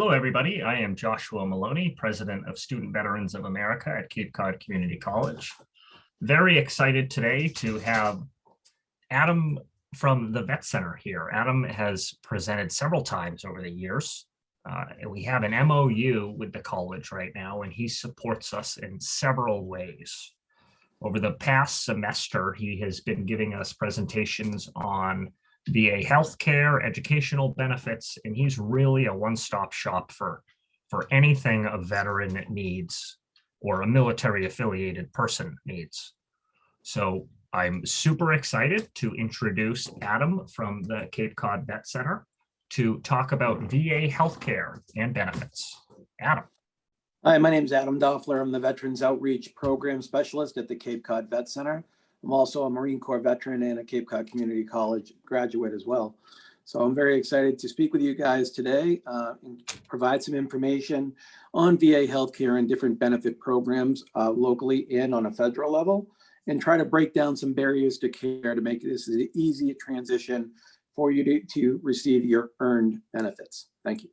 Hello, everybody. I am Joshua Maloney, President of Student Veterans of America at Cape Cod Community College. Very excited today to have Adam from the Vet Center here. Adam has presented several times over the years. We have an MOU with the college right now, and he supports us in several ways. Over the past semester, he has been giving us presentations on VA healthcare, educational benefits, and he's really a one-stop shop for anything a veteran needs or a military affiliated person needs. So I'm super excited to introduce Adam from the Cape Cod Vet Center to talk about VA healthcare and benefits. Adam. Hi, my name is Adam Doerfler. I'm the Veterans Outreach Program Specialist at the Cape Cod Vet Center. I'm also a Marine Corps veteran and a Cape Cod Community College graduate as well. So I'm very excited to speak with you guys today and provide some information on VA healthcare and different benefit programs locally and on a federal level, and try to break down some barriers to care to make this an easy transition for you to receive your earned benefits. Thank you.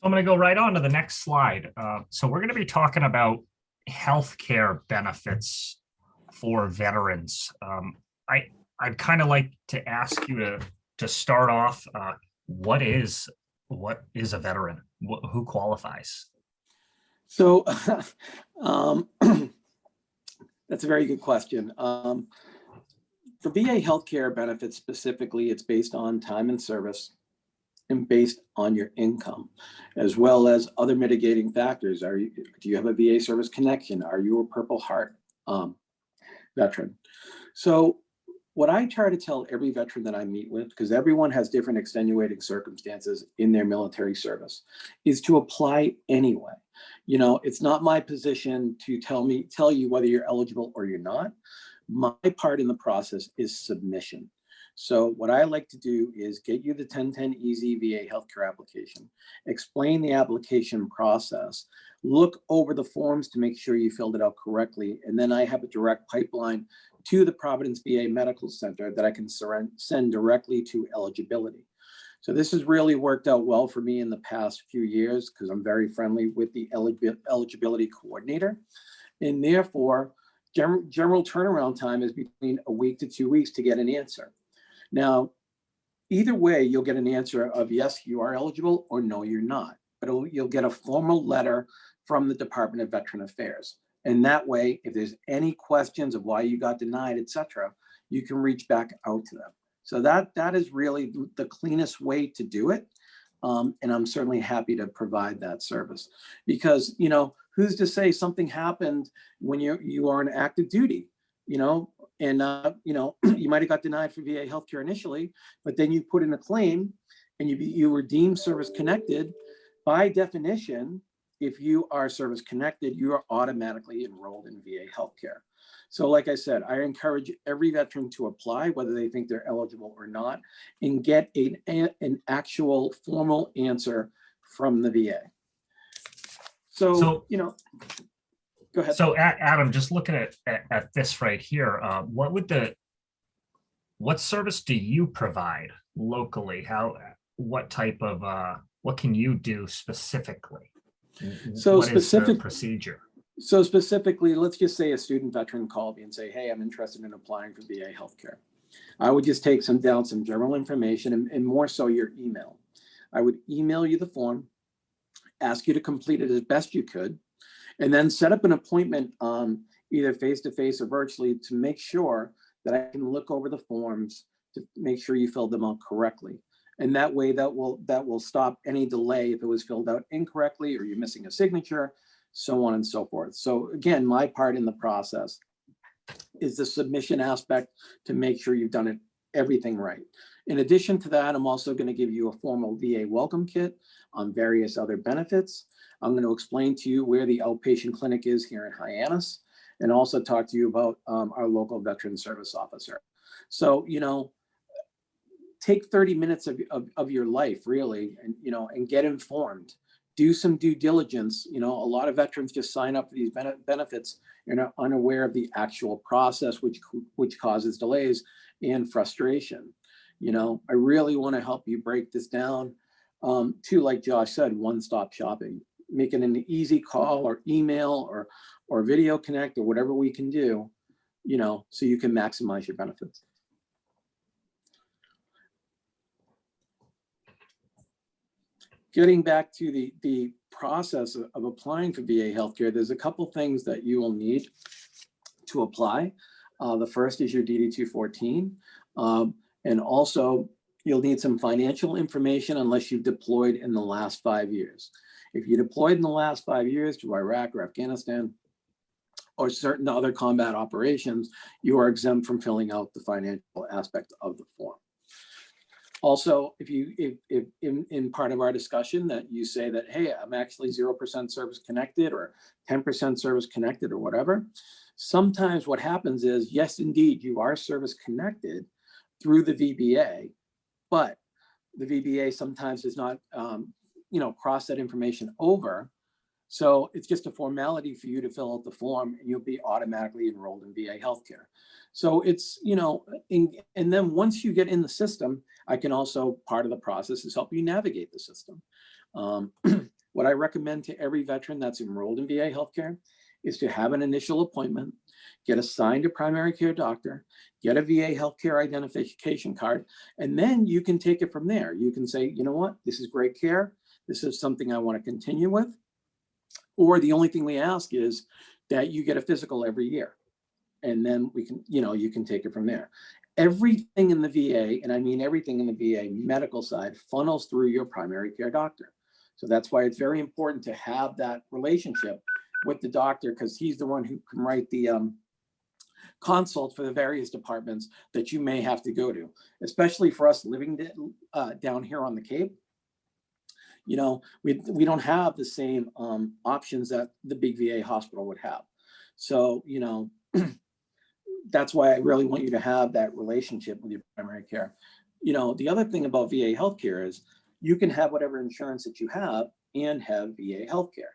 I'm going to go right on to the next slide. So we're going to be talking about healthcare benefits for veterans. I'd kind of like to ask you to start off. What is a veteran? Who qualifies? So that's a very good question. For VA healthcare benefits specifically, it's based on time and service and based on your income, as well as other mitigating factors. Do you have a VA service connection? Are you a Purple Heart veteran? So what I try to tell every veteran that I meet with, because everyone has different extenuating circumstances in their military service, is to apply anyway. You know, it's not my position to tell you whether you're eligible or you're not. My part in the process is submission. So what I like to do is get you the 1010 Easy VA healthcare application, explain the application process, look over the forms to make sure you filled it out correctly, and then I have a direct pipeline to the Providence VA Medical Center that I can send directly to eligibility. So this has really worked out well for me in the past few years because I'm very friendly with the eligibility coordinator, and therefore general turnaround time is between a week to 2 weeks to get an answer. Now, either way, you'll get an answer of yes, you are eligible, or no, you're not. But you'll get a formal letter from the Department of Veteran Affairs. And that way, if there's any questions of why you got denied, etc., you can reach back out to them. So that is really the cleanest way to do it. And I'm certainly happy to provide that service because, you know, who's to say something happened when you are on active duty, you know? And, you know, you might have got denied for VA healthcare initially, but then you put in a claim and you were deemed service connected. By definition, if you are service connected, you are automatically enrolled in VA healthcare. So like I said, I encourage every veteran to apply, whether they think they're eligible or not, and get an actual formal answer from the VA. So you know, go ahead. So Adam, just looking at this right here, what service do you provide locally? What type of what can you do specifically? So what is the procedure? So specifically, let's just say a student veteran called me and say, hey, I'm interested in applying for VA healthcare. I would just take down some general information and more so your email. I would email you the form, ask you to complete it as best you could, and then set up an appointment either face-to-face or virtually to make sure that I can look over the forms to make sure you filled them out correctly. And that way that will stop any delay if it was filled out incorrectly or you're missing a signature, so on and so forth. So again, my part in the process is the submission aspect to make sure you've done everything right. In addition to that, I'm also going to give you a formal VA welcome kit on various other benefits. I'm going to explain to you where the outpatient clinic is here in Hyannis, and also talk to you about our local veteran service officer. So, you know, take 30 minutes of your life really, and, you know, and get informed. Do some due diligence. You know, a lot of veterans just sign up for these benefits and are unaware of the actual process, which causes delays and frustration. You know, I really want to help you break this down. to, like Josh said, one-stop shopping, make it an easy call or email or video connect or whatever we can do, so you can maximize your benefits. Getting back to the process of applying for VA healthcare, there's a couple things that you will need to apply. The first is your DD-214, and also you'll need some financial information unless you've deployed in the last 5 years. If you deployed in the last 5 years to Iraq or Afghanistan or certain other combat operations, you are exempt from filling out the financial aspect of the form. Also, if in part of our discussion that you say that, hey, I'm actually 0% service connected or 10% service connected or whatever, sometimes what happens is, yes, indeed, you are service connected through the VBA, but the VBA sometimes does not, cross that information over. So it's just a formality for you to fill out the form and you'll be automatically enrolled in VA healthcare. So it's, and then once you get in the system, I can also, part of the process is help you navigate the system. What I recommend to every veteran that's enrolled in VA healthcare is to have an initial appointment, get assigned a primary care doctor, get a VA healthcare identification card, and then you can take it from there. You can say, you know what, this is great care. This is something I want to continue with. Or the only thing we ask is that you get a physical every year. And then we can, you can take it from there. Everything in the VA, and I mean everything in the VA medical side, funnels through your primary care doctor. So that's why it's very important to have that relationship with the doctor, because he's the one who can write the consult for the various departments that you may have to go to, especially for us living down here on the Cape. We don't have the same options that the big VA hospital would have. So, that's why I really want you to have that relationship with your primary care. The other thing about VA healthcare is you can have whatever insurance that you have and have VA healthcare.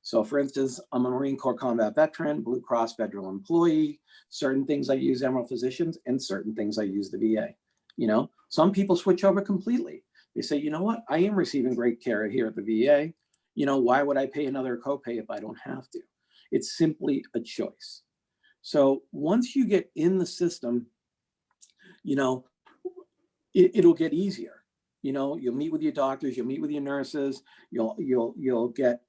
So for instance, I'm a Marine Corps combat veteran, Blue Cross federal employee. Certain things I use Emerald Physicians and certain things I use the VA. Some people switch over completely. They say, you know what, I am receiving great care here at the VA. Why would I pay another copay if I don't have to? It's simply a choice. So once you get in the system, it'll get easier. You'll meet with your doctors, you'll meet with your nurses, you'll get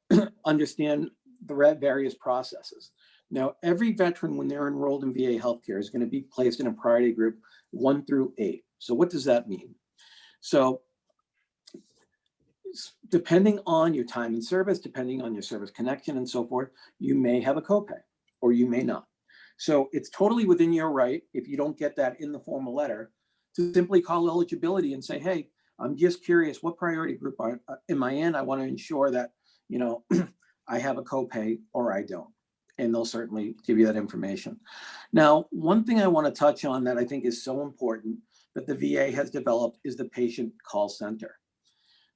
understand the various processes. Now, every veteran, when they're enrolled in VA healthcare, is going to be placed in a priority group 1 through 8. So what does that mean? So depending on your time in service, depending on your service connection and so forth, you may have a copay or you may not. So it's totally within your right, if you don't get that in the formal letter, to simply call eligibility and say, hey, I'm just curious, what priority group am I in? I want to ensure that, I have a copay or I don't. And they'll certainly give you that information. Now, one thing I want to touch on that I think is so important that the VA has developed is the patient call center.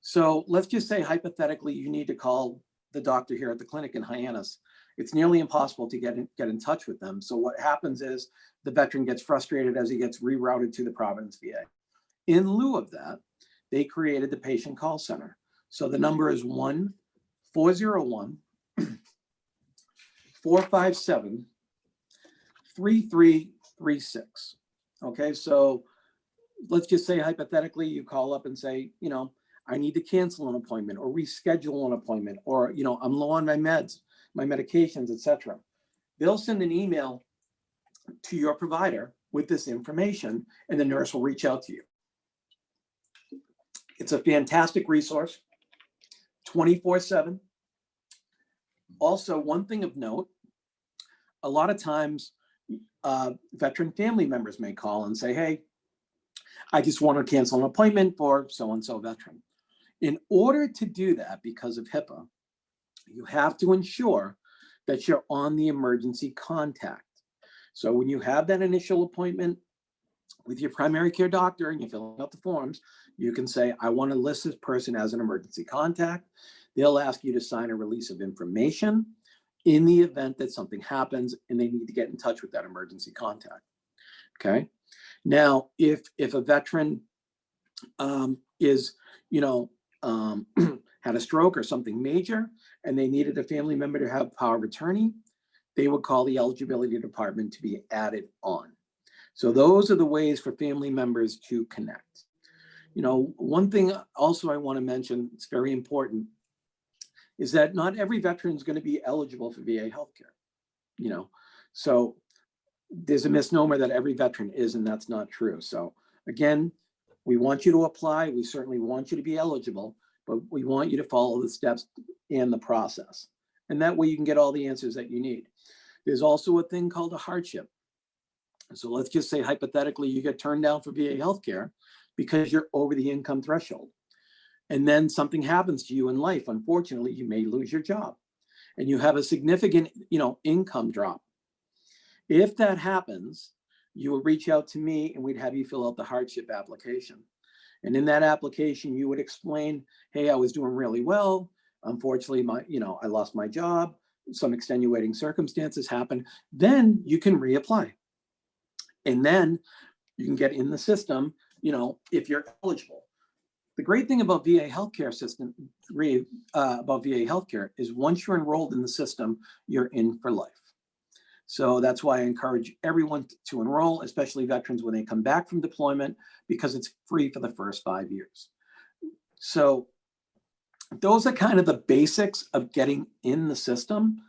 So let's just say hypothetically, you need to call the doctor here at the clinic in Hyannis. It's nearly impossible to get in touch with them. So what happens is the veteran gets frustrated as he gets rerouted to the Providence VA. In lieu of that, they created the patient call center. So the number is 1-401-457-3336. Okay, so let's just say hypothetically, you call up and say, I need to cancel an appointment or reschedule an appointment, or, I'm low on my meds, my medications, etc. They'll send an email to your provider with this information, and the nurse will reach out to you. It's a fantastic resource, 24/7. Also, one thing of note, a lot of times veteran family members may call and say, hey, I just want to cancel an appointment for so-and-so veteran. In order to do that, because of HIPAA, you have to ensure that you're on the emergency contact. So when you have that initial appointment with your primary care doctor and you're filling out the forms, you can say, I want to list this person as an emergency contact. They'll ask you to sign a release of information in the event that something happens and they need to get in touch with that emergency contact. Okay. Now, if a veteran is, had a stroke or something major, and they needed a family member to have power of attorney, they would call the eligibility department to be added on. So those are the ways for family members to connect. You know, one thing also I want to mention, it's very important, is that not every veteran is going to be eligible for VA healthcare. You know, so there's a misnomer that every veteran is, and that's not true. So again, we want you to apply. We certainly want you to be eligible, but we want you to follow the steps and the process. And that way you can get all the answers that you need. There's also a thing called a hardship. So let's just say hypothetically you get turned down for VA healthcare because you're over the income threshold. And then something happens to you in life. Unfortunately, you may lose your job and you have a significant, income drop. If that happens, you will reach out to me and we'd have you fill out the hardship application. And in that application, you would explain, hey, I was doing really well. Unfortunately, I lost my job. Some extenuating circumstances happened. Then you can reapply. And then you can get in the system, if you're eligible. The great thing about VA healthcare is once you're enrolled in the system, you're in for life. So that's why I encourage everyone to enroll, especially veterans when they come back from deployment, because it's free for the first 5 years. So those are kind of the basics of getting in the system.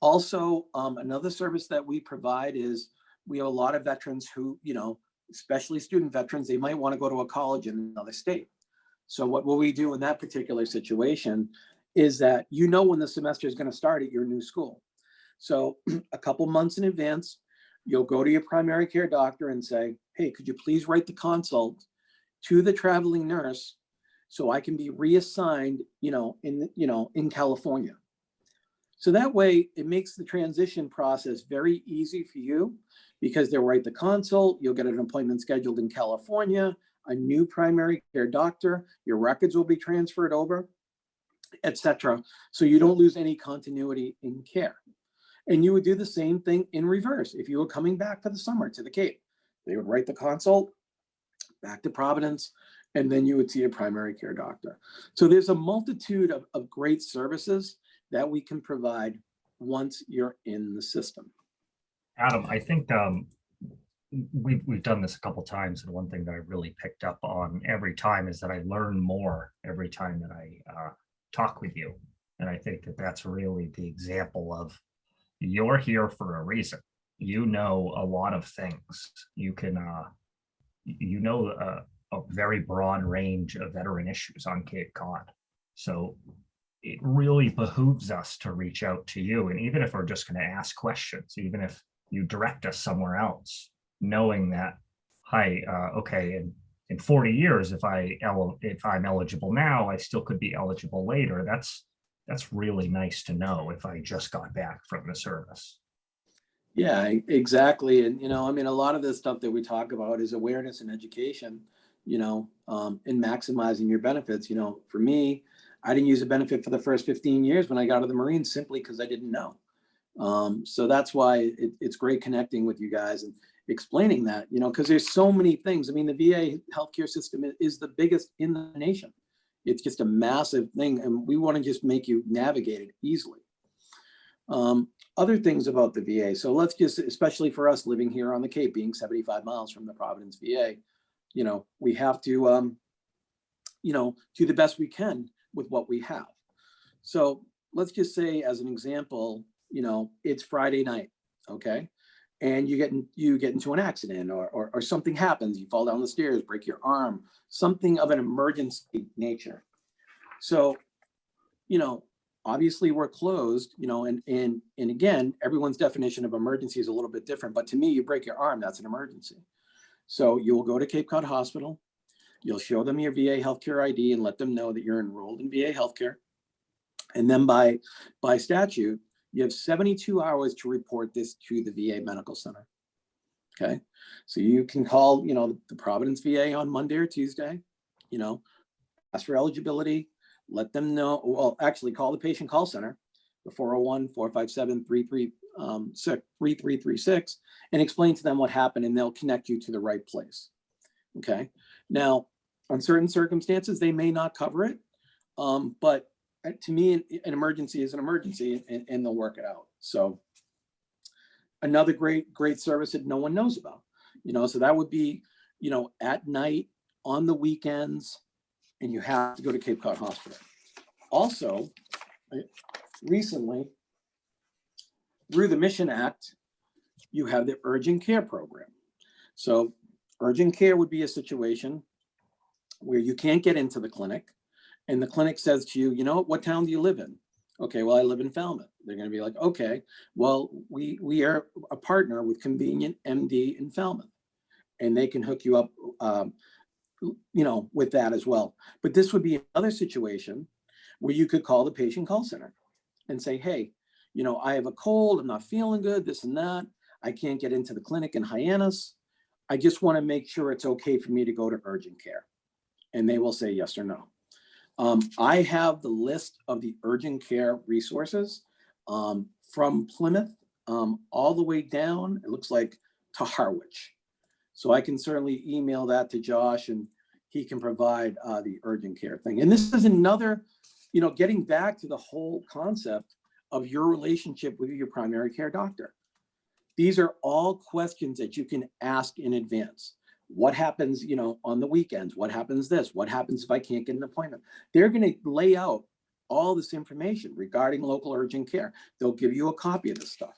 Also, another service that we provide is we have a lot of veterans who, especially student veterans, they might want to go to a college in another state. So what will we do in that particular situation is that when the semester is going to start at your new school. So a couple months in advance, you'll go to your primary care doctor and say, hey, could you please write the consult to the traveling nurse so I can be reassigned, in California. So that way it makes the transition process very easy for you because they'll write the consult, you'll get an appointment scheduled in California, a new primary care doctor, your records will be transferred over, etc. So you don't lose any continuity in care. And you would do the same thing in reverse. If you were coming back for the summer to the Cape, they would write the consult back to Providence, and then you would see a primary care doctor. So there's a multitude of great services that we can provide once you're in the system. Adam, I think we've done this a couple times, and one thing that I really picked up on every time is that I learn more every time that I talk with you. And I think that that's really the example of you're here for a reason. You know a lot of things. You can, a very broad range of veteran issues on Cape Cod. So it really behooves us to reach out to you. And even if we're just going to ask questions, even if you direct us somewhere else, knowing that, hi, okay, in 40 years, if I'm eligible now, I still could be eligible later. That's really nice to know if I just got back from the service. Yeah, exactly. And, a lot of this stuff that we talk about is awareness and education, in maximizing your benefits. For me, I didn't use a benefit for the first 15 years when I got out of the Marines simply because I didn't know. So that's why it's great connecting with you guys and explaining that, because there's so many things. I mean, the VA healthcare system is the biggest in the nation. It's just a massive thing, and we want to just make you navigate it easily. Other things about the VA. So let's just, especially for us living here on the Cape, being 75 miles from the Providence VA, we have to, do the best we can with what we have. So let's just say, as an example, it's Friday night, okay? And you get into an accident or something happens, you fall down the stairs, break your arm, something of an emergency nature. So, obviously we're closed, and again, everyone's definition of emergency is a little bit different, but to me, you break your arm, that's an emergency. So you will go to Cape Cod Hospital, you'll show them your VA healthcare ID and let them know that you're enrolled in VA healthcare. And then by statute, you have 72 hours to report this to the VA Medical Center. Okay. So you can call, the Providence VA on Monday or Tuesday, ask for eligibility, let them know, well, actually call the patient call center, the 401-457-3336, and explain to them what happened, and they'll connect you to the right place. Okay. Now, on certain circumstances, they may not cover it. But to me, an emergency is an emergency, and they'll work it out. So another great service that no one knows about, so that would be, at night, on the weekends, and you have to go to Cape Cod Hospital. Also, recently, through the Mission Act, you have the urgent care program. So urgent care would be a situation where you can't get into the clinic, and the clinic says to you, what town do you live in? Okay, well, I live in Falmouth. They're going to be like, okay, well, we are a partner with Convenient MD in Falmouth, and they can hook you up, with that as well. But this would be another situation where you could call the patient call center and say, hey, I have a cold, I'm not feeling good, this and that. I can't get into the clinic in Hyannis. I just want to make sure it's okay for me to go to urgent care. And they will say yes or no. I have the list of the urgent care resources from Plymouth all the way down, it looks like, to Harwich. So I can certainly email that to Josh, and he can provide the urgent care thing. And this is another, getting back to the whole concept of your relationship with your primary care doctor. These are all questions that you can ask in advance. What happens, on the weekends? What happens this? What happens if I can't get an appointment? They're going to lay out all this information regarding local urgent care. They'll give you a copy of this stuff.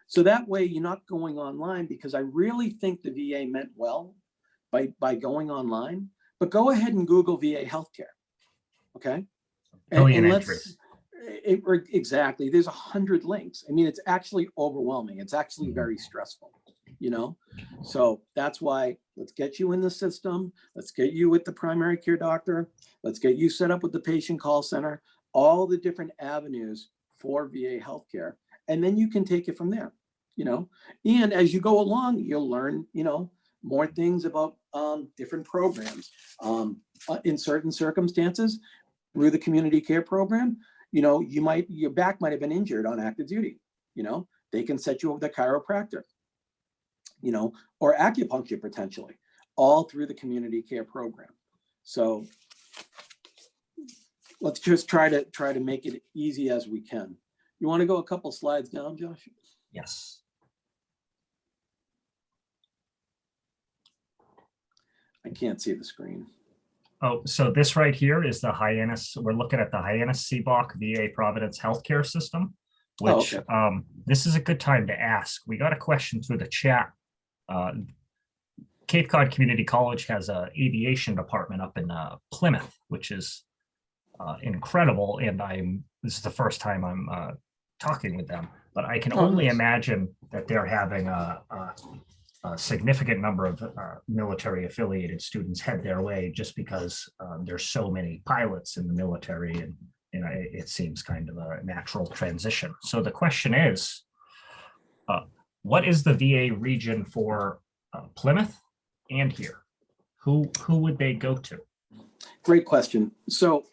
So that way you're not going online, because I really think the VA meant well by going online, but go ahead and Google VA healthcare. Okay. Million entries. Exactly. There's 100 links. I mean, it's actually overwhelming. It's actually very stressful, So that's why let's get you in the system. Let's get you with the primary care doctor. Let's get you set up with the patient call center, all the different avenues for VA healthcare. And then you can take it from there, and as you go along, you'll learn, more things about different programs. In certain circumstances, through the community care program, your back might have been injured on active duty. They can set you up with a chiropractor, or acupuncture potentially, all through the community care program. So let's just try to make it easy as we can. You want to go a couple slides down, Josh? Yes. I can't see the screen. Oh, so this right here is the Hyannis. We're looking at the Hyannis CBOC VA Providence Healthcare System, which this is a good time to ask. We got a question through the chat. Cape Cod Community College has an aviation department up in Plymouth, which is incredible. And this is the first time I'm talking with them, but I can only imagine that they're having a significant number of military affiliated students head their way, just because there's so many pilots in the military, and it seems kind of a natural transition. So the question is, what is the VA region for Plymouth and here? Who would they go to? Great question. So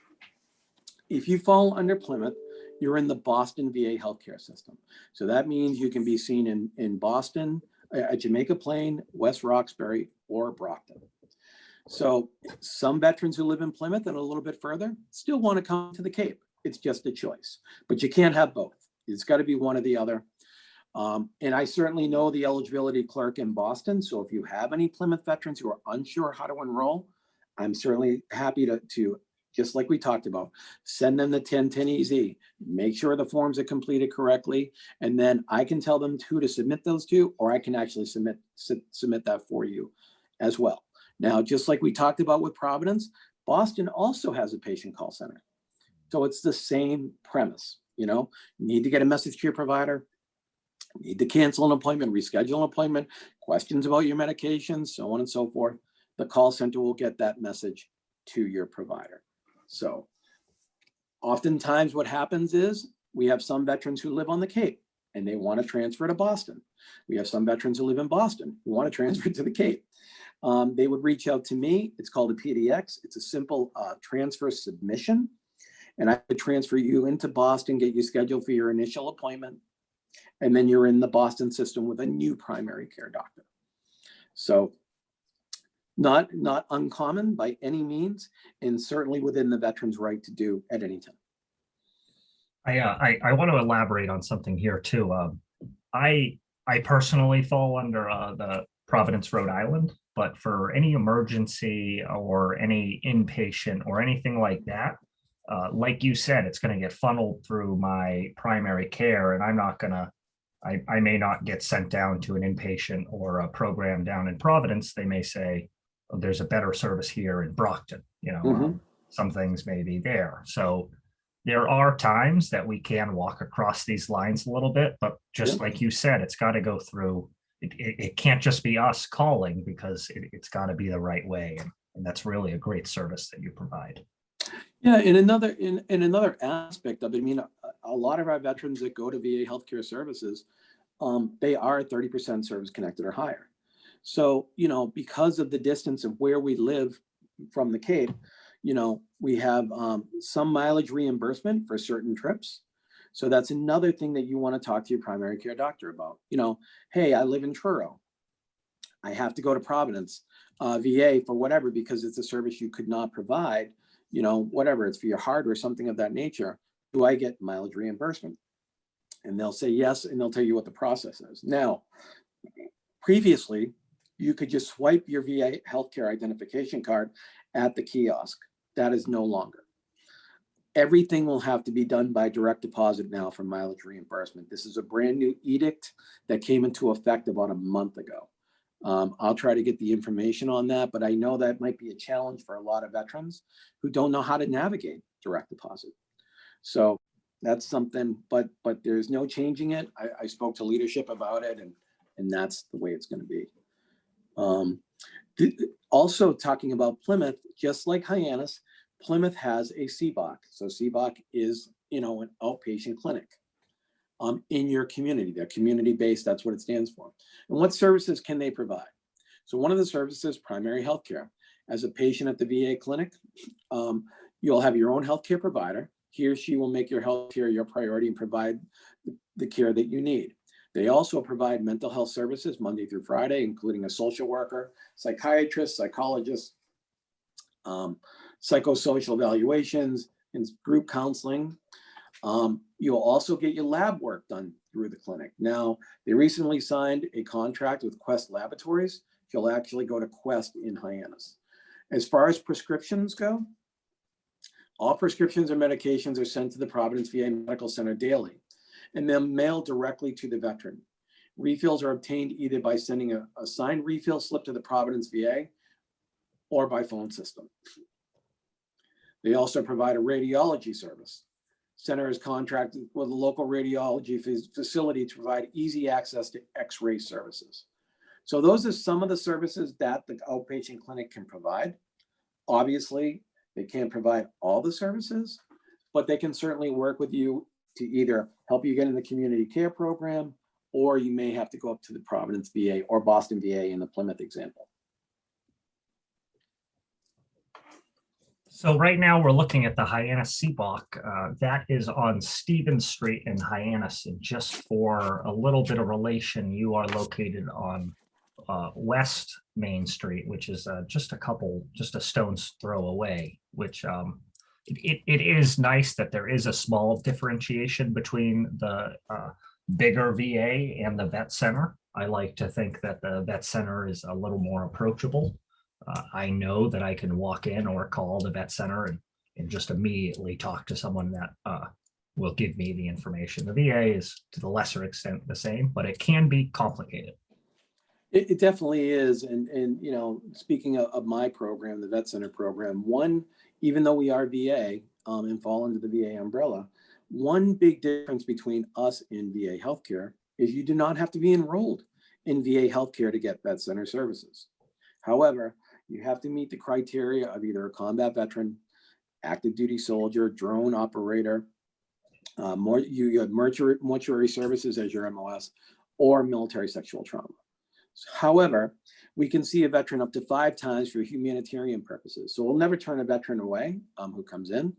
if you fall under Plymouth, you're in the Boston VA healthcare system. So that means you can be seen in Boston, at Jamaica Plain, West Roxbury, or Brockton. So some veterans who live in Plymouth and a little bit further still want to come to the Cape. It's just a choice, but you can't have both. It's got to be one or the other. And I certainly know the eligibility clerk in Boston. So if you have any Plymouth veterans who are unsure how to enroll, I'm certainly happy to just like we talked about, send them the 1010 EZ, make sure the forms are completed correctly, and then I can tell them who to submit those to, or I can actually submit that for you as well. Now, just like we talked about with Providence, Boston also has a patient call center. So it's the same premise, you need to get a message to your provider, need to cancel an appointment, reschedule an appointment, questions about your medications, so on and so forth. The call center will get that message to your provider. So oftentimes what happens is we have some veterans who live on the Cape and they want to transfer to Boston. We have some veterans who live in Boston who want to transfer to the Cape. They would reach out to me. It's called a PDX. It's a simple transfer submission. And I could transfer you into Boston, get you scheduled for your initial appointment. And then you're in the Boston system with a new primary care doctor. So not uncommon by any means, and certainly within the veteran's right to do at any time. I want to elaborate on something here too. I personally fall under the Providence, Rhode Island, but for any emergency or any inpatient or anything like that, like you said, it's going to get funneled through my primary care, and I'm not going to. I may not get sent down to an inpatient or a program down in Providence. They may say, oh, there's a better service here in Brockton. Some things may be there. So there are times that we can walk across these lines a little bit, but just like you said, it's got to go through. It can't just be us calling, because it's got to be the right way. And that's really a great service that you provide. Yeah, in another aspect of it, I mean, a lot of our veterans that go to VA healthcare services, they are 30% service connected or higher. So, because of the distance of where we live from the Cape, we have some mileage reimbursement for certain trips. So that's another thing that you want to talk to your primary care doctor about. Hey, I live in Truro. I have to go to Providence, VA for whatever, because it's a service you could not provide, whatever, it's for your heart or something of that nature. Do I get mileage reimbursement? And they'll say yes, and they'll tell you what the process is. Now, previously, you could just swipe your VA healthcare identification card at the kiosk. That is no longer. Everything will have to be done by direct deposit now for mileage reimbursement. This is a brand new edict that came into effect about a month ago. I'll try to get the information on that, but I know that might be a challenge for a lot of veterans who don't know how to navigate direct deposit. So that's something, but there's no changing it. I spoke to leadership about it, and that's the way it's going to be. Also talking about Plymouth, just like Hyannis, Plymouth has a CBOC. So CBOC is, an outpatient clinic in your community. They're community-based, that's what it stands for. And what services can they provide? So one of the services, primary healthcare. As a patient at the VA clinic, you'll have your own healthcare provider. He or she will make your healthcare your priority and provide the care that you need. They also provide mental health services Monday through Friday, including a social worker, psychiatrist, psychologist, psychosocial evaluations, and group counseling. You'll also get your lab work done through the clinic. Now, they recently signed a contract with Quest Laboratories. You'll actually go to Quest in Hyannis. As far as prescriptions go, all prescriptions or medications are sent to the Providence VA Medical Center daily, and then mailed directly to the veteran. Refills are obtained either by sending a signed refill slip to the Providence VA or by phone system. They also provide a radiology service. Center is contracted with a local radiology facility to provide easy access to X-ray services. So those are some of the services that the outpatient clinic can provide. Obviously, they can't provide all the services, but they can certainly work with you to either help you get in the community care program, or you may have to go up to the Providence VA or Boston VA in the Plymouth example. So right now we're looking at the Hyannis CBOC. That is on Stevens Street in Hyannis. And just for a little bit of relation, you are located on West Main Street, which is just a stone's throw away, which it is nice that there is a small differentiation between the bigger VA and the vet center. I like to think that the vet center is a little more approachable. I know that I can walk in or call the vet center and just immediately talk to someone that will give me the information. The VA is to the lesser extent the same, but it can be complicated. It definitely is. And speaking of my program, the Vet Center program, even though we are VA and fall under the VA umbrella, one big difference between us and VA healthcare is you do not have to be enrolled in VA healthcare to get Vet Center services. However, you have to meet the criteria of either a combat veteran, active duty soldier, drone operator, you have mortuary services as your MOS, or military sexual trauma. However, we can see a veteran up to 5 times for humanitarian purposes. So we'll never turn a veteran away who comes in.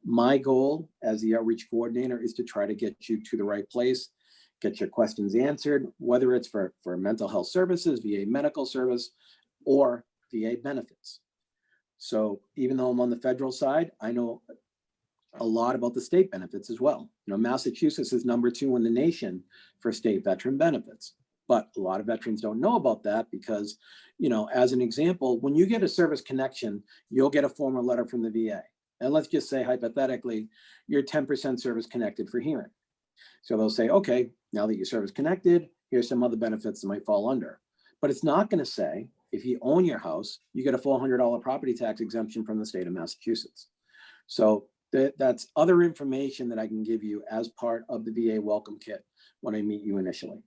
My goal as the outreach coordinator is to try to get you to the right place, get your questions answered, whether it's for mental health services, VA medical service, or VA benefits. So even though I'm on the federal side, I know a lot about the state benefits as well. You know, Massachusetts is #2 in the nation for state veteran benefits. But a lot of veterans don't know about that because, you know, as an example, when you get a service connection, you'll get a formal letter from the VA. And let's just say hypothetically, you're 10% service connected for hearing. So they'll say, okay, now that you're service connected, here's some other benefits that might fall under. But it's not going to say, if you own your house, you get a $400 property tax exemption from the state of Massachusetts. So that's other information that I can give you as part of the VA welcome kit when I meet you initially.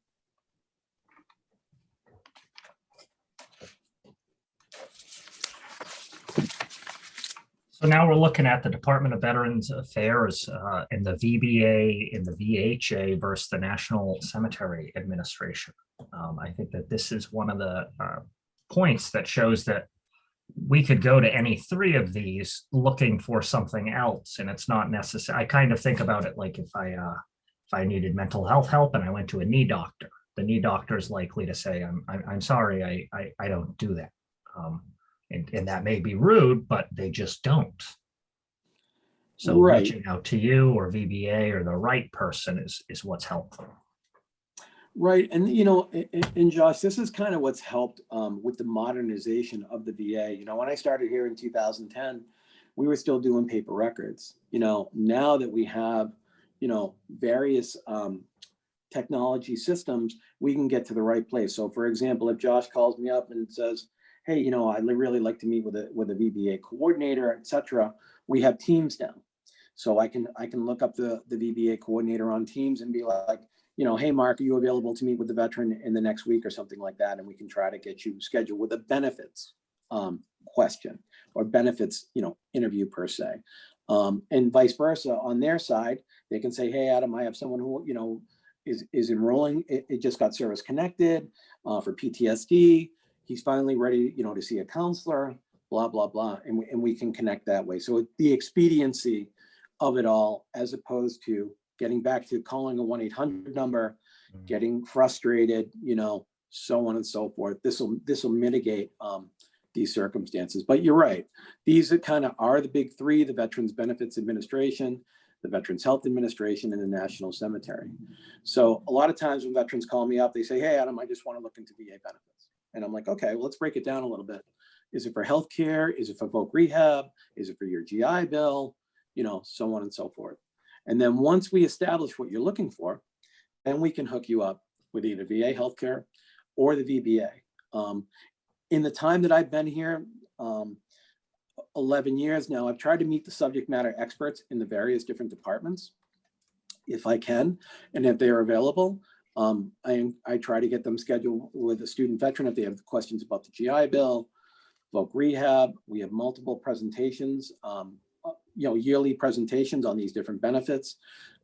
So now we're looking at the Department of Veterans Affairs and the VBA and the VHA versus the National Cemetery Administration. I think that this is one of the points that shows that we could go to any three of these looking for something else, and it's not necessary. I kind of think about it like if I needed mental health help and I went to a knee doctor, the knee doctor is likely to say, I'm sorry, I don't do that. And that may be rude, but they just don't. So Right. reaching out to you or VBA or the right person is what's helpful. Right. And, you know, and Josh, this is kind of what's helped with the modernization of the VA. You know, when I started here in 2010, we were still doing paper records. You know, now that we have, you know, various technology systems, we can get to the right place. So for example, if Josh calls me up and says, hey, you know, I'd really like to meet with a VBA coordinator, et cetera, we have Teams now. So I can look up the VBA coordinator on Teams and be like, you know, hey, Mark, are you available to meet with the veteran in the next week or something like that? And we can try to get you scheduled with a benefits question or benefits, you know, interview per se. And vice versa on their side, they can say, hey, Adam, I have someone who, you know, is enrolling. It just got service connected for PTSD. He's finally ready, you know, to see a counselor, blah, blah, blah. And we can connect that way. So the expediency of it all, as opposed to getting back to calling a 1-800 number, getting frustrated, you know, so on and so forth. This will mitigate these circumstances. But you're right. These are the big three: the Veterans Benefits Administration, the Veterans Health Administration, and the National Cemetery. So a lot of times when veterans call me up, they say, hey, Adam, I just want to look into VA benefits. And I'm like, okay, well, let's break it down a little bit. Is it for healthcare? Is it for voc rehab? Is it for your GI Bill? You know, so on and so forth. And then once we establish what you're looking for, then we can hook you up with either VA healthcare or the VBA. In the time that I've been here, 11 years now, I've tried to meet the subject matter experts in the various different departments, if I can, and if they are available. I try to get them scheduled with a student veteran if they have questions about the GI Bill, voc rehab. We have multiple presentations, you know, yearly presentations on these different benefits.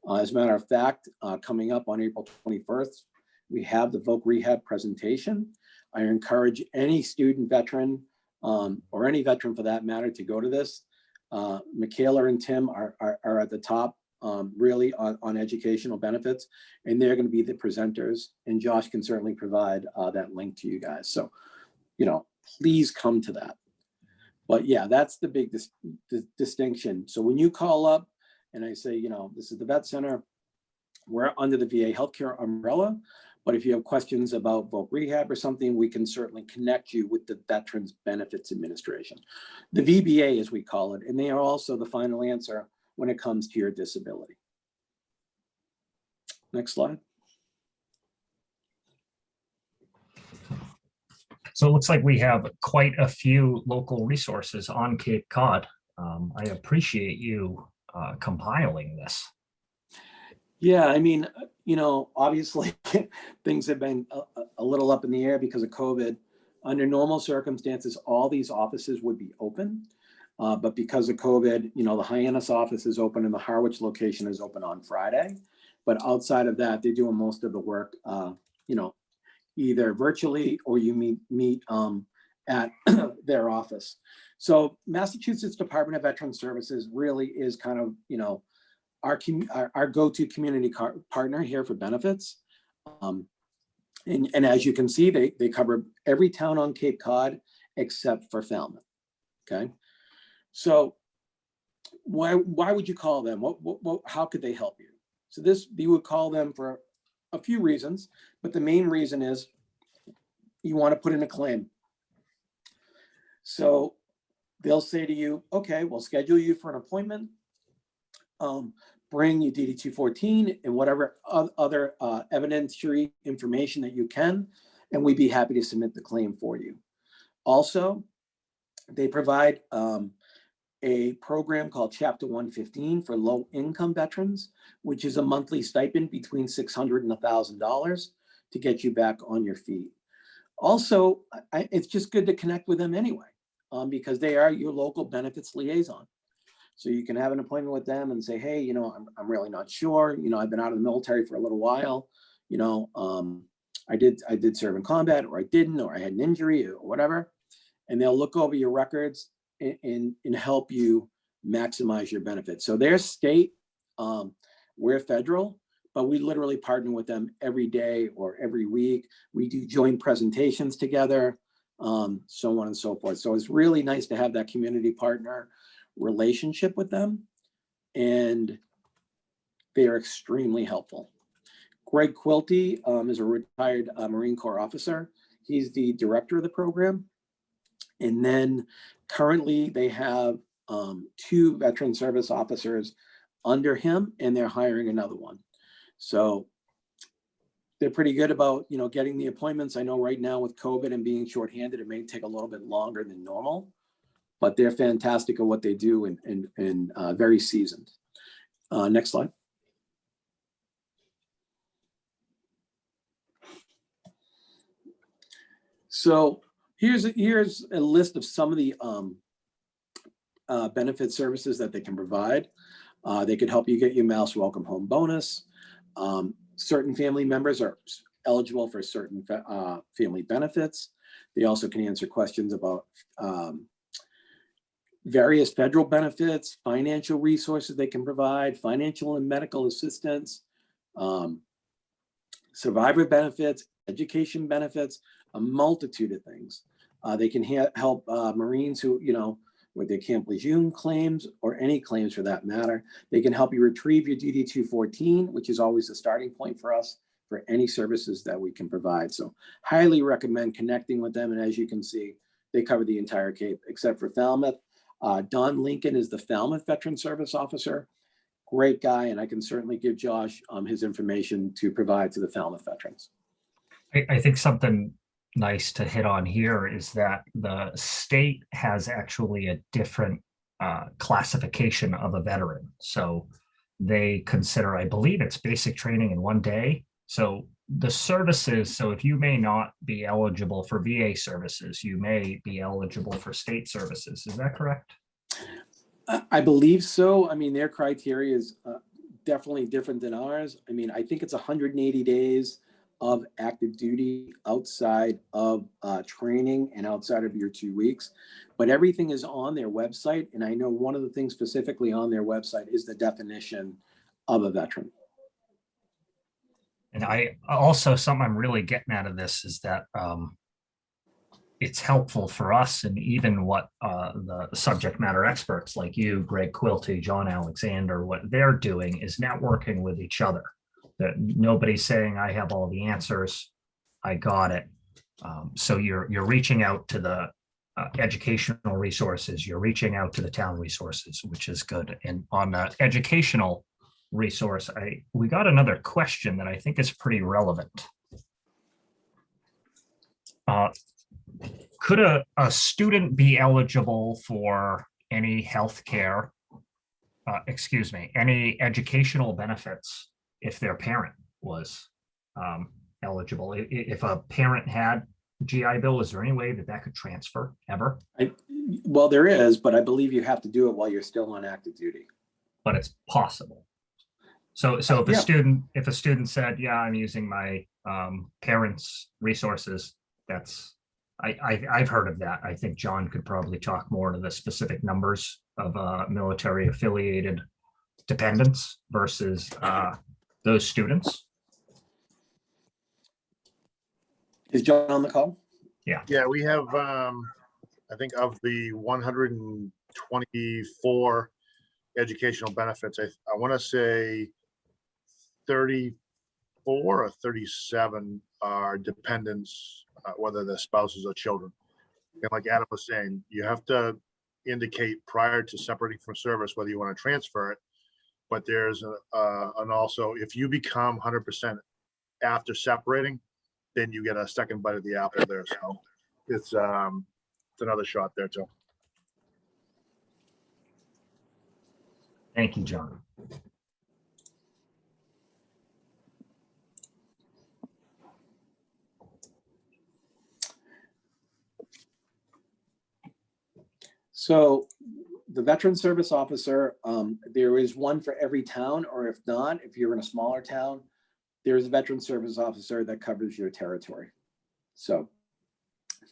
As a matter of fact, coming up on April 21st, we have the voc rehab presentation. I encourage any student veteran or any veteran for that matter to go to this. Michaela and Tim are at the top really on educational benefits, and they're going to be the presenters, and Josh can certainly provide that link to you guys. So, you know, please come to that. But yeah, that's the big distinction. So when you call up and I say, you know, this is the vet center, we're under the VA healthcare umbrella, but if you have questions about voc rehab or something, we can certainly connect you with the Veterans Benefits Administration, the VBA as we call it, and they are also the final answer when it comes to your disability. Next slide. So it looks like we have quite a few local resources on Cape Cod. I appreciate you compiling this. Yeah, I mean, you know, obviously things have been a little up in the air because of COVID. Under normal circumstances, all these offices would be open. But because of COVID, you know, the Hyannis office is open and the Harwich location is open on Friday. But outside of that, they're doing most of the work, you know, either virtually or you meet at their office. So Massachusetts Department of Veteran Services really is kind of, you know, our go-to community partner here for benefits. And as you can see, they cover every town on Cape Cod except for Falmouth. Okay. So why would you call them? How could they help you? So you would call them for a few reasons, but the main reason is you want to put in a claim. So they'll say to you, okay, we'll schedule you for an appointment. Bring your DD-214 and whatever other evidentiary information that you can, and we'd be happy to submit the claim for you. Also, they provide a program called Chapter 115 for low-income veterans, which is a monthly stipend between $600 and $1,000 to get you back on your feet. Also, it's just good to connect with them anyway, because they are your local benefits liaison. So you can have an appointment with them and say, hey, you know, I'm really not sure. You know, I've been out of the military for a little while. You know, I did serve in combat, or I didn't, or I had an injury or whatever. And they'll look over your records and help you maximize your benefits. So they're state, we're federal, but we literally partner with them every day or every week. We do joint presentations together, so on and so forth. So it's really nice to have that community partner relationship with them, and they are extremely helpful. Greg Quilty is a retired Marine Corps officer. He's the director of the program. And then currently they have 2 veteran service officers under him, and they're hiring another one. So they're pretty good about, you know, getting the appointments. I know right now with COVID and being shorthanded, it may take a little bit longer than normal, but they're fantastic at what they do and very seasoned. Next slide. So here's a list of some of the benefit services that they can provide. They could help you get your mouse welcome home bonus. Certain family members are eligible for certain family benefits. They also can answer questions about various federal benefits, financial resources they can provide, financial and medical assistance, survivor benefits, education benefits, a multitude of things. They can help Marines who, you know, with their Camp Lejeune claims or any claims for that matter. They can help you retrieve your DD-214, which is always the starting point for us for any services that we can provide. So highly recommend connecting with them. And as you can see, they cover the entire Cape except for Falmouth. Don Lincoln is the Falmouth Veteran Service Officer. Great guy, and I can certainly give Josh his information to provide to the Falmouth veterans. I think something nice to hit on here is that the state has actually a different classification of a veteran. So they consider, I believe it's basic training in 1 day. So the services, so if you may not be eligible for VA services, you may be eligible for state services. Is that correct? I believe so. I mean, their criteria is definitely different than ours. I mean, I think it's 180 days of active duty outside of training and outside of your 2 weeks, but everything is on their website. And I know one of the things specifically on their website is the definition of a veteran. And I also, something I'm really getting out of this is that it's helpful for us, and even what the subject matter experts like you, Greg Quilty, John Alexander, what they're doing is networking with each other. That nobody's saying I have all the answers, I got it. So you're reaching out to the educational resources, you're reaching out to the town resources, which is good. And on the educational resource, we got another question that I think is pretty relevant. Could a student be eligible for any healthcare, any educational benefits if their parent was eligible? If a parent had GI Bill, is there any way that could transfer ever? Well, there is, but I believe you have to do it while you're still on active duty. But it's possible. So if a student said, yeah, I'm using my parents' resources, I've heard of that. I think John could probably talk more to the specific numbers of military affiliated dependents versus those students. Is John on the call? Yeah. Yeah, we have I think of the 124 educational benefits, I want to say 34 or 37 are dependents, whether they're spouses or children. And like Adam was saying, you have to indicate prior to separating from service whether you want to transfer it. But there's and also if you become 100% after separating, then you get a second bite of the apple there. So it's another shot there too. Thank you, John. So the veteran service officer, there is one for every town, or if not, if you're in a smaller town, there's a veteran service officer that covers your territory. So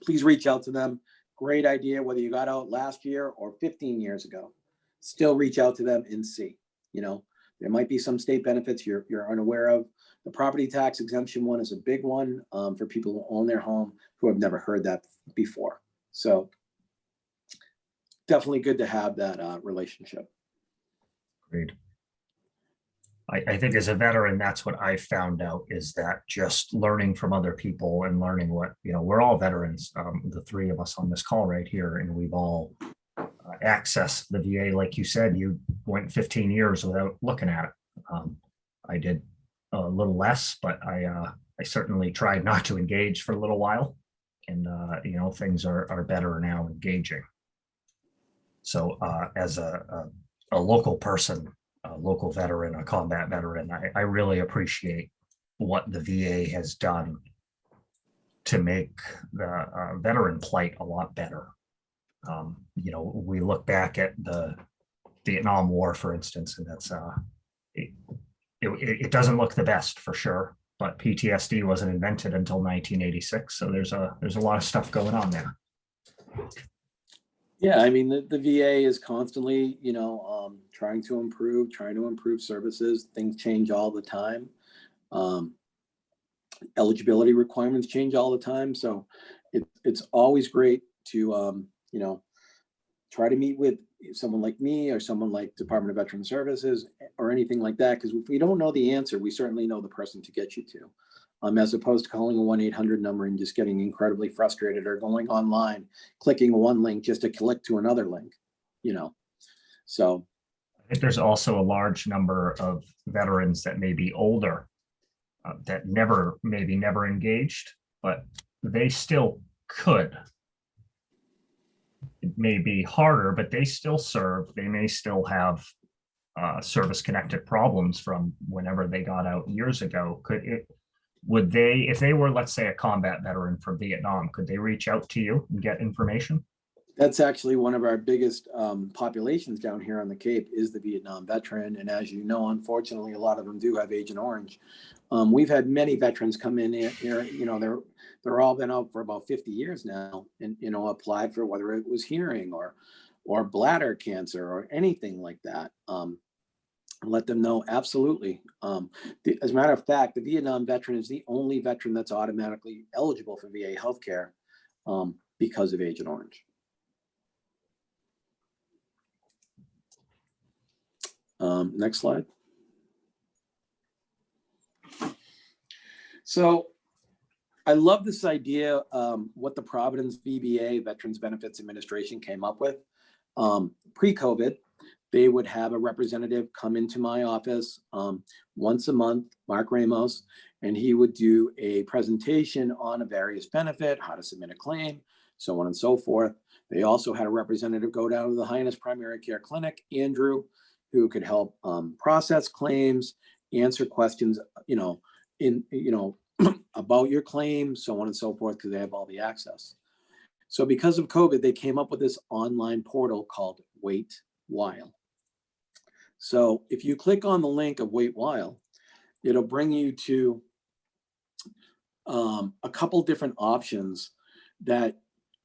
please reach out to them. Great idea, whether you got out last year or 15 years ago, still reach out to them and see. You know, there might be some state benefits you're unaware of. The property tax exemption one is a big one for people who own their home who have never heard that before. So definitely good to have that relationship. Great. I think as a veteran, that's what I found out, is that just learning from other people and learning what, you know, we're all veterans, the three of us on this call right here, and we've all accessed the VA. Like you said, you went 15 years without looking at it. I did a little less, but I certainly tried not to engage for a little while. And, you know, things are better now engaging. So as a local person, a local veteran, a combat veteran, I really appreciate what the VA has done to make the veteran plight a lot better. You know, we look back at the Vietnam War, for instance, and that's it doesn't look the best for sure, but PTSD wasn't invented until 1986. So there's a lot of stuff going on there. Yeah, I mean, the VA is constantly, you know, trying to improve services. Things change all the time. Eligibility requirements change all the time. So it's always great to, you know, try to meet with someone like me or someone like Department of Veteran Services or anything like that. Because if we don't know the answer, we certainly know the person to get you to. As opposed to calling a 1-800 number and just getting incredibly frustrated, or going online, clicking one link just to click to another link, you know. So I think there's also a large number of veterans that may be older that maybe never engaged, but they still could. It may be harder, but they still serve. They may still have service-connected problems from whenever they got out years ago. Would they, if they were, let's say, a combat veteran from Vietnam, could they reach out to you and get information? that's actually one of our biggest populations down here on the Cape, is the Vietnam veteran. And as you know, unfortunately, a lot of them do have Agent Orange. We've had many veterans come in here, you know, they're all been out for about 50 years now, and, you know, applied for whether it was hearing or bladder cancer or anything like that. Let them know, absolutely. As a matter of fact, the Vietnam veteran is the only veteran that's automatically eligible for VA healthcare because of Agent Orange. Next slide. So I love this idea, what the Providence VBA, Veterans Benefits Administration, came up with. Pre-COVID, they would have a representative come into my office once a month, Mark Ramos, and he would do a presentation on a various benefit, how to submit a claim, so on and so forth. They also had a representative go down to the Highness Primary Care Clinic, Andrew, who could help process claims, answer questions, about your claim, so on and so forth, because they have all the access. So because of COVID, they came up with this online portal called Wait While. So if you click on the link of Wait While, it'll bring you to a couple different options that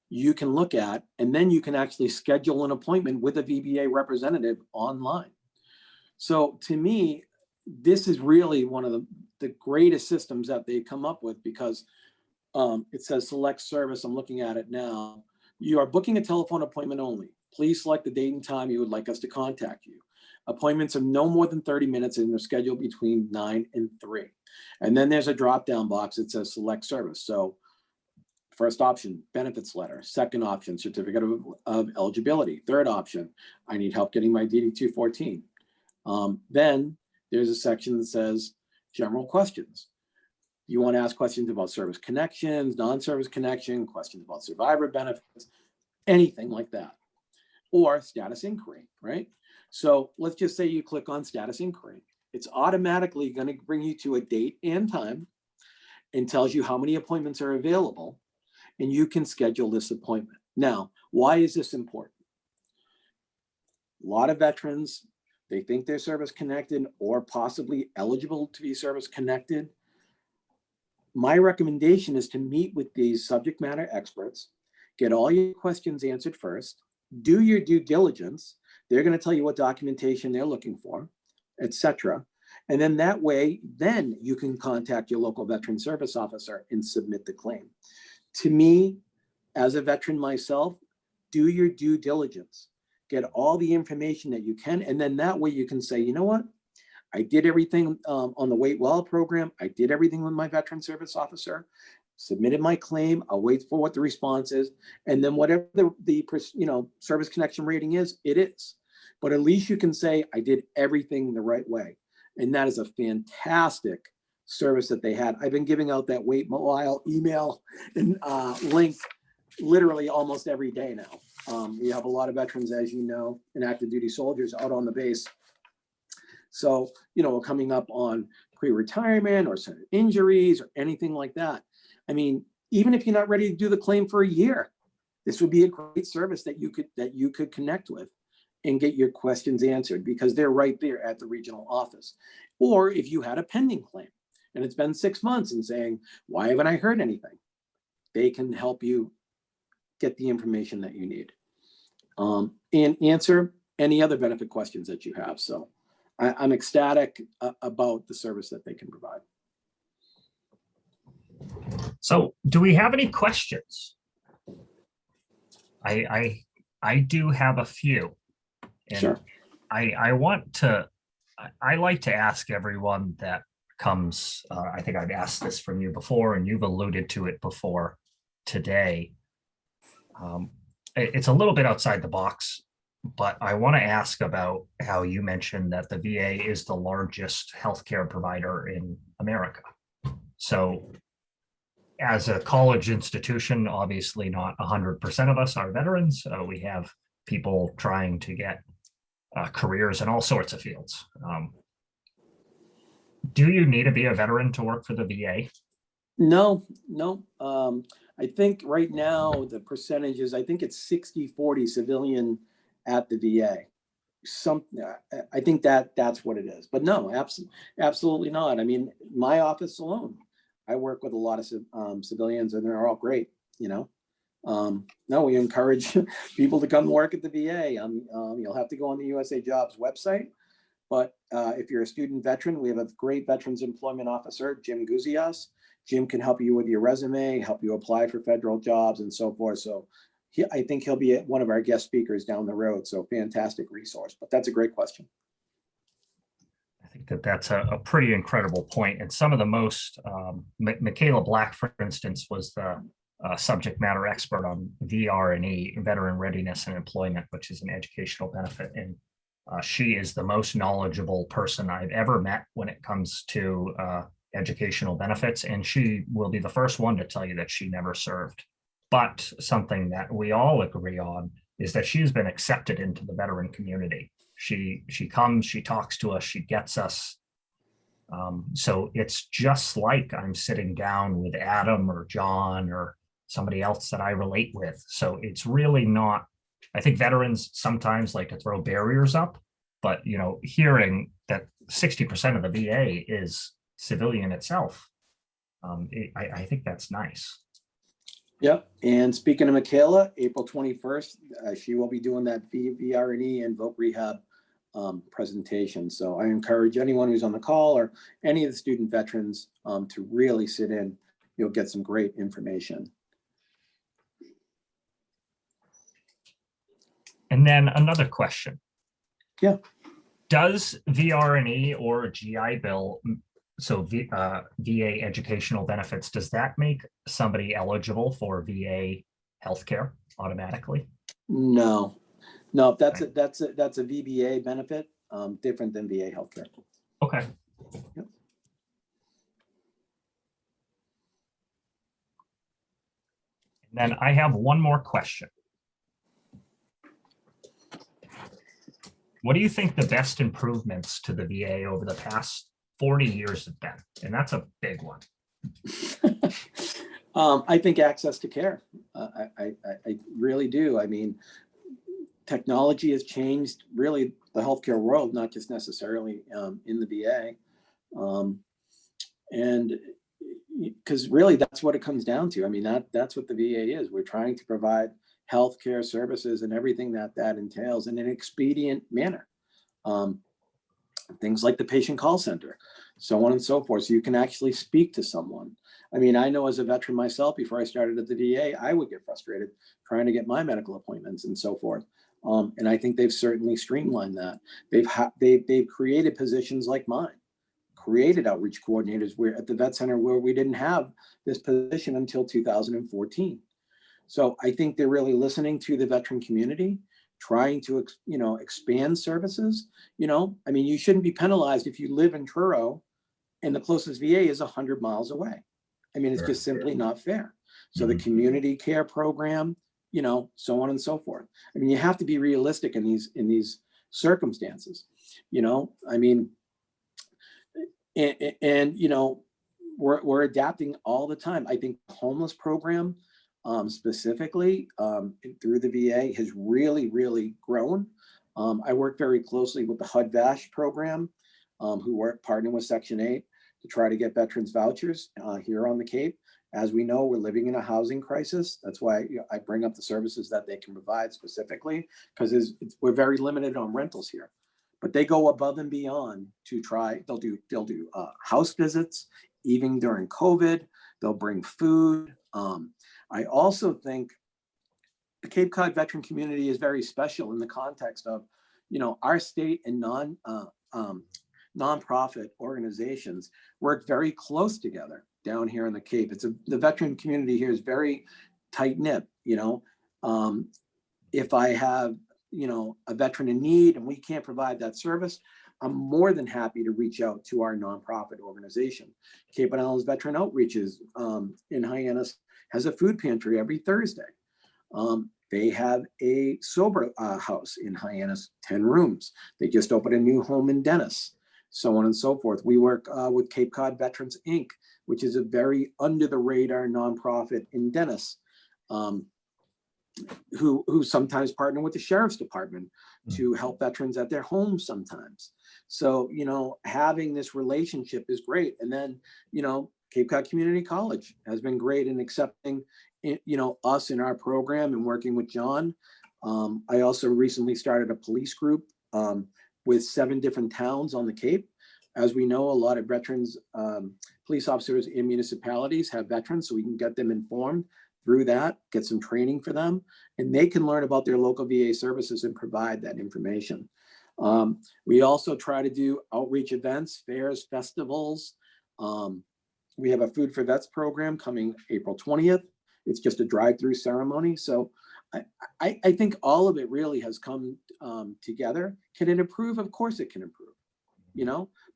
you can look at, and then you can actually schedule an appointment with a VBA representative online. So to me, this is really one of the greatest systems that they come up with, because it says select service. I'm looking at it now. You are booking a telephone appointment only. Please select the date and time you would like us to contact you. Appointments are no more than 30 minutes and they're scheduled between 9 and 3. And then there's a drop-down box that says select service. So first option, benefits letter. Second option, certificate of eligibility. Third option, I need help getting my DD 214. Then there's a section that says general questions. You want to ask questions about service connections, non-service connection, questions about survivor benefits, anything like that. Or status inquiry, right? So let's just say you click on status inquiry. It's automatically going to bring you to a date and time and tells you how many appointments are available, and you can schedule this appointment. Now, why is this important? A lot of veterans, they think they're service connected or possibly eligible to be service connected. My recommendation is to meet with these subject matter experts, get all your questions answered first, do your due diligence. They're going to tell you what documentation they're looking for, etc. And then that way, then you can contact your local veteran service officer and submit the claim. To me, as a veteran myself, do your due diligence, get all the information that you can. And then that way you can say, you know what? I did everything on the Wait Well program. I did everything with my veteran service officer, submitted my claim. I'll wait for what the response is. And then whatever the service connection rating is, it is. But at least you can say, I did everything the right way. And that is a fantastic service that they had. I've been giving out that Wait Mobile email and link literally almost every day now. We have a lot of veterans, as you know, and active duty soldiers out on the base. So, we're coming up on pre-retirement or certain injuries or anything like that. I mean, even if you're not ready to do the claim for a year, this would be a great service that you could connect with and get your questions answered, because they're right there at the regional office. Or if you had a pending claim and it's been 6 months and saying, why haven't I heard anything? They can help you get the information that you need and answer any other benefit questions that you have. So I'm ecstatic about the service that they can provide. So do we have any questions? I do have a few. And Sure. I like to ask everyone that comes, I think I've asked this from you before, and you've alluded to it before today. It's a little bit outside the box, but I want to ask about how you mentioned that the VA is the largest healthcare provider in America. So as a college institution, obviously not 100% of us are veterans. We have people trying to get careers in all sorts of fields. Do you need to be a veteran to work for the VA? No. I think right now the percentages, I think it's 60-40 civilian at the VA. I think that's what it is. But no, absolutely not. I mean, my office alone, I work with a lot of civilians, and they're all great. No, we encourage people to come work at the VA. You'll have to go on the USA Jobs website. But if you're a student veteran, we have a great Veterans Employment Officer, Jim Guzias. Jim can help you with your resume, help you apply for federal jobs and so forth. So I think he'll be one of our guest speakers down the road. So fantastic resource, but that's a great question. I think that's a pretty incredible point. And some of the most, Michaela Black, for instance, was the subject matter expert on VR&E, Veteran Readiness and Employment, which is an educational benefit. And she is the most knowledgeable person I've ever met when it comes to educational benefits. And she will be the first one to tell you that she never served. But something that we all agree on is that she's been accepted into the veteran community. She comes, she talks to us, she gets us. So it's just like I'm sitting down with Adam or John or somebody else that I relate with. So it's really not, I think veterans sometimes like to throw barriers up, but hearing that 60% of the VA is civilian itself, I think that's nice. Yep. And speaking of Michaela, April 21st, she will be doing that VR&E and voc rehab presentation. So I encourage anyone who's on the call or any of the student veterans to really sit in. You'll get some great information. And then another question. Yeah. Does VRNE or GI Bill, so VA educational benefits, does that make somebody eligible for VA healthcare automatically? No, that's a VBA benefit, different than VA healthcare. Okay. Yep. Then I have one more question. What do you think the best improvements to the VA over the past 40 years have been? And that's a big one. I think access to care. I really do. I mean, technology has changed really the healthcare world, not just necessarily in the VA. And because really that's what it comes down to. I mean, that's what the VA is. We're trying to provide healthcare services and everything that entails in an expedient manner. Things like the patient call center, so on and so forth. So you can actually speak to someone. I mean, I know as a veteran myself, before I started at the VA, I would get frustrated trying to get my medical appointments and so forth. And I think they've certainly streamlined that. They've created positions like mine, created outreach coordinators where at the vet center where we didn't have this position until 2014. So I think they're really listening to the veteran community, trying to, expand services. I mean, you shouldn't be penalized if you live in Truro and the closest VA is 100 miles away. I mean, it's Sure. just simply not fair. So the community care program, so on and so forth. I mean, you have to be realistic in these circumstances. I mean, and we're adapting all the time. I think the homeless program specifically through the VA has really, really grown. I work very closely with the HUD VASH program, who partnering with Section 8 to try to get veterans vouchers here on the Cape. As we know, we're living in a housing crisis. That's why I bring up the services that they can provide specifically, because we're very limited on rentals here. But they go above and beyond to try. They'll do house visits, even during COVID. They'll bring food. I also think the Cape Cod veteran community is very special in the context of, our state and nonprofit organizations work very close together down here in the Cape. The veteran community here is very tight knit. If I have, a veteran in need and we can't provide that service, I'm more than happy to reach out to our nonprofit organization. Cape and Islands Veteran Outreaches in Hyannis has a food pantry every Thursday. They have a sober house in Hyannis, 10 rooms. They just opened a new home in Dennis, so on and so forth. We work with Cape Cod Veterans, Inc., which is a very under the radar nonprofit in Dennis, who sometimes partner with the Sheriff's Department to help veterans at their homes sometimes. So, having this relationship is great. And then, Cape Cod Community College has been great in accepting, us in our program and working with John. I also recently started a police group with 7 different towns on the Cape. As we know, a lot of veterans, police officers in municipalities have veterans, so we can get them informed through that, get some training for them, and they can learn about their local VA services and provide that information. We also try to do outreach events, fairs, festivals. We have a Food for Vets program coming April 20th. It's just a drive-through ceremony. So I think all of it really has come together. Can it improve? Of course it can improve,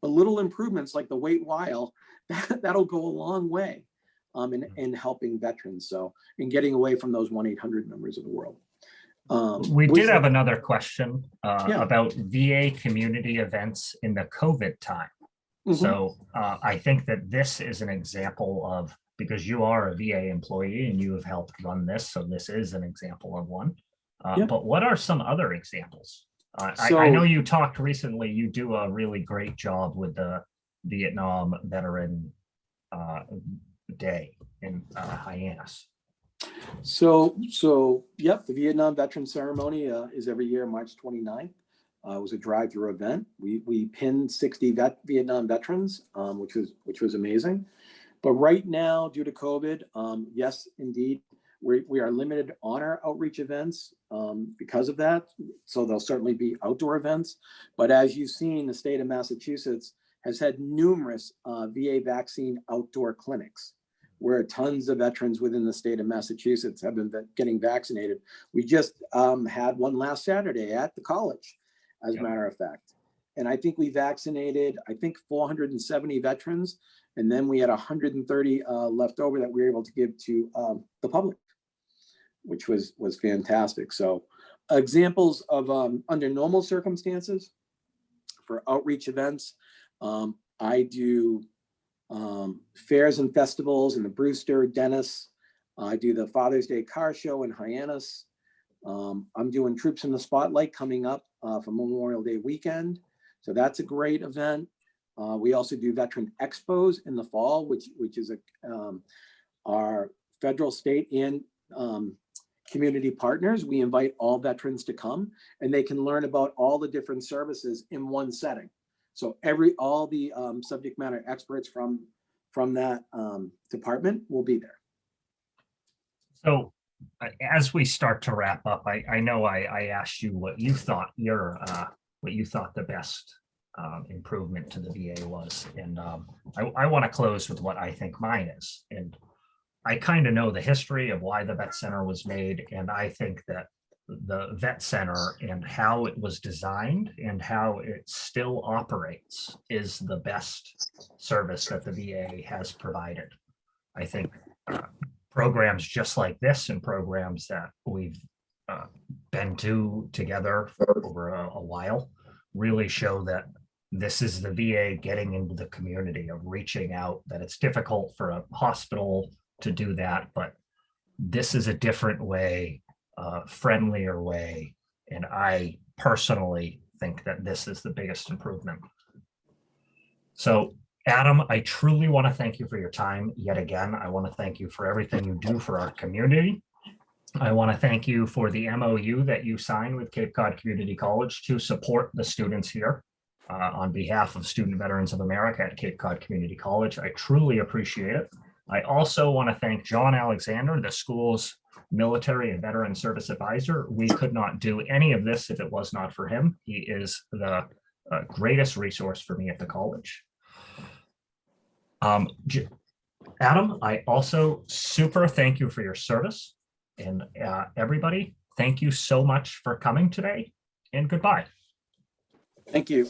but little improvements like the wait while, that'll go a long way in helping veterans. So, in getting away from those 1-800 numbers of the world. We did have another question about VA community events in the COVID time. So I think that this is an example of, because you are a VA employee and you have helped run this, so this is an example of one. But what are some other examples? I know you talked recently, you do a really great job with the Vietnam Veteran Day in Hyannis. So yep, the Vietnam Veteran Ceremony is every year, March 29th. It was a drive-through event. We pinned 60 Vietnam veterans, which was amazing. But right now, due to COVID, yes, indeed, We are limited on our outreach events because of that. So there'll certainly be outdoor events. But as you've seen, the state of Massachusetts has had numerous VA vaccine outdoor clinics where tons of veterans within the state of Massachusetts have been getting vaccinated. We just had one last Saturday at the college, as a matter of fact. And I think we vaccinated, 470 veterans. And then we had 130 left over that we were able to give to the public, which was fantastic. So examples of under normal circumstances for outreach events, I do fairs and festivals in the Brewster, Dennis. I do the Father's Day car show in Hyannis. I'm doing Troops in the Spotlight coming up for Memorial Day weekend. So that's a great event. We also do veteran expos in the fall, which is our federal, state, and community partners. We invite all veterans to come, and they can learn about all the different services in one setting. So all the subject matter experts from that department will be there. So as we start to wrap up, I know I asked you what you thought the best improvement to the VA was. And I want to close with what I think mine is. And I kind of know the history of why the vet center was made. And I think that the vet center and how it was designed and how it still operates is the best service that the VA has provided. I think programs just like this and programs that we've been to together for over a while really show that this is the VA getting into the community, of reaching out, that it's difficult for a hospital to do that, but this is a different way, friendlier way. And I personally think that this is the biggest improvement. So Adam, I truly want to thank you for your time yet again. I want to thank you for everything you do for our community. I want to thank you for the MOU that you signed with Cape Cod Community College to support the students here on behalf of Student Veterans of America at Cape Cod Community College. I truly appreciate it. I also want to thank John Alexander, the school's military and veteran service advisor. We could not do any of this if it was not for him. He is the greatest resource for me at the college. Adam, I also super thank you for your service. And everybody, thank you so much for coming today, and goodbye. Thank you.